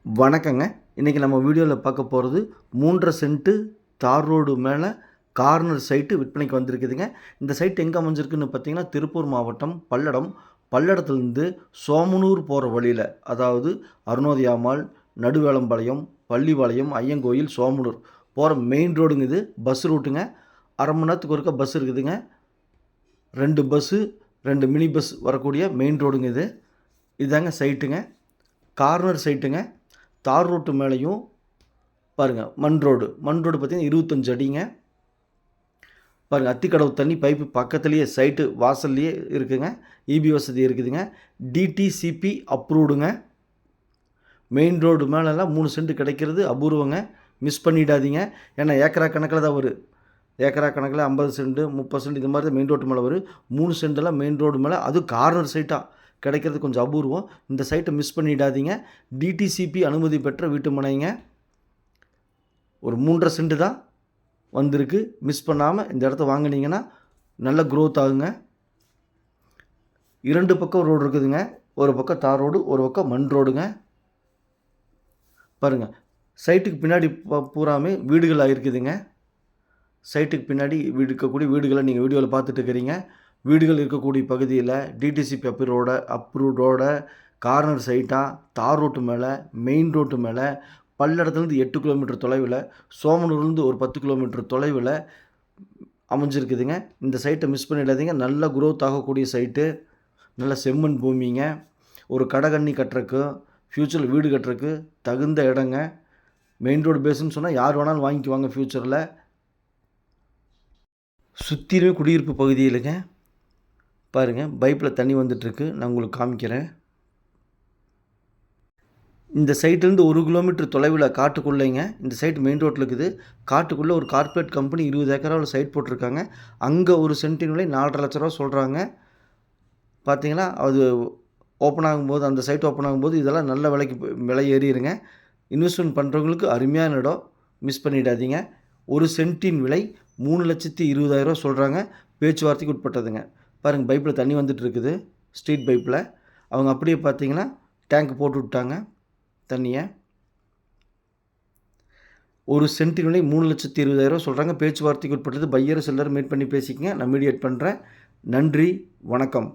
வணக்கங்க. இன்றைக்கி நம்ம வீடியோவில் பார்க்க போகிறது 3.5 சென்ட்டு தார் ரோடு மேலே கார்னர் சைட்டு விற்பனைக்கு வந்திருக்குதுங்க. இந்த சைட் எங்கே அமைஞ்சிருக்குன்னு பார்த்தீங்கன்னா, திருப்பூர் மாவட்டம் பல்லடம். பல்லடத்துலேருந்து சோமனூர் போகிற வழியில், அதாவது அருணோதயா மால், நடுவேலம்பாளையம், பள்ளிப்பாளையம், ஐயங்கோயில், சோமனூர் போகிற மெயின் ரோடுங்க இது. பஸ் ரூட்டுங்க. அரை மணி நேரத்துக்கு ஒருக்கா பஸ் இருக்குதுங்க. 2 பஸ்ஸு, 2 மினி பஸ் வரக்கூடிய மெயின் ரோடுங்க இது. இதுதாங்க சைட்டுங்க. கார்னர் சைட்டுங்க. தார் ரோட்டு மேலேயும் பாருங்கள் மண் ரோடு பார்த்திங்கன்னா 25 அடிங்க. பாருங்கள், அத்திக்கடவு தண்ணி பைப்பு பக்கத்துலேயே சைட்டு வாசல்லையே இருக்குதுங்க. இபி வசதி இருக்குதுங்க. டிடிசிபி அப்ரூவ்டுங்க. மெயின் ரோடு மேலெல்லாம் 3 சென்ட் கிடைக்கிறது அபூர்வங்க. மிஸ் பண்ணிடாதீங்க. ஏன்னா ஏக்கரா கணக்கில் தான் வரும். ஏக்கரா கணக்கில் 50 சென்ட் 30 சென்ட் இது மாதிரி தான் மெயின் ரோட்டு மேலே வரும். 3 சென்டெல்லாம் மெயின் ரோடு மேலே, அதுவும் கார்னர் சைட்டாக கிடைக்கிறது கொஞ்சம் அபூர்வம். இந்த சைட்டை மிஸ் பண்ணிடாதீங்க. டிடிசிபி அனுமதி பெற்ற வீட்டு மனைங்க. ஒரு 3.5 சென்ட் தான் வந்திருக்கு. மிஸ் பண்ணாமல் இந்த இடத்த வாங்கினீங்கன்னா நல்ல க்ரோத் ஆகுங்க. 2 பக்கம் ரோடு இருக்குதுங்க. ஒரு பக்கம் தார் ரோடு, ஒரு பக்கம் மண் ரோடுங்க. பாருங்கள், சைட்டுக்கு பின்னாடி பூராமே வீடுகள் ஆகிருக்குதுங்க. சைட்டுக்கு பின்னாடி இருக்கக்கூடிய வீடுகளை நீங்கள் வீடியோவில் பார்த்துட்டு இருக்கிறீங்க. வீடுகள் இருக்கக்கூடிய பகுதியில் டிடிசிபி அப்ரூவ்டோட கார்னர் சைட்டாக தார் ரோட்டு மேலே, மெயின் ரோட்டு மேலே, பல்லடத்துலேருந்து 8 கிலோமீட்டர் தொலைவில், சோமனூர்லேருந்து ஒரு 10 கிலோமீட்டர் தொலைவில் அமைஞ்சிருக்குதுங்க. இந்த சைட்டை மிஸ் பண்ணிடாதீங்க. நல்ல குரோத் ஆகக்கூடிய சைட்டு. நல்ல செம்மண் பூமிங்க. ஒரு கடகண்ணி கட்டுறக்கு, ஃப்யூச்சரில் வீடு கட்டுறக்கு தகுந்த இடங்க. மெயின் ரோடு பேஸுன்னு சொன்னால் யார் வேணாலும் வாங்கிக்குவாங்க ஃப்யூச்சரில். சுற்றிலுமே குடியிருப்பு பகுதியிலுங்க. பாருங்கள், பைப்பில் தண்ணி வந்துட்டுருக்கு. நான் உங்களுக்கு காமிக்கிறேன். இந்த சைட்லேருந்து 1 கிலோமீட்டர் தொலைவில் காட்டுக்குள்ளேங்க. இந்த சைட் மெயின் ரோட்டில் இருக்குது. காட்டுக்குள்ளே ஒரு கார்ப்பரேட் கம்பெனி 20 ஏக்கராவில் சைட் போட்டிருக்காங்க. அங்கே ஒரு சென்ட்டின் விலை 4.5 லட்ச ரூபா சொல்கிறாங்க. பார்த்தீங்கன்னா, அது ஓப்பன் ஆகும்போது, அந்த சைட் ஓப்பன் ஆகும்போது இதெல்லாம் நல்ல விலை ஏறிடுங்க. இன்வெஸ்ட்மெண்ட் பண்ணுறவங்களுக்கு அருமையான இடம். மிஸ் பண்ணிடாதீங்க. ஒரு சென்ட்டின் விலை 3,20,000 சொல்கிறாங்க. பேச்சுவார்த்தைக்கு உட்பட்டதுங்க. பாருங்கள், பைப்பில் தண்ணி வந்துட்டு இருக்குது. ஸ்ட்ரீட் பைப்பில் அவங்க அப்படியே பார்த்தீங்கன்னா டேங்க் போட்டு விட்டாங்க தண்ணியை. ஒரு சென்ட்டின் விலை 3,20,000 சொல்கிறாங்க. பேச்சுவார்த்தைக்கு உட்பட்டது. பையர் செல்லர் மீட் பண்ணி பேசிக்கங்க. நான் மீடியேட் பண்ணுறேன். நன்றி, வணக்கம்.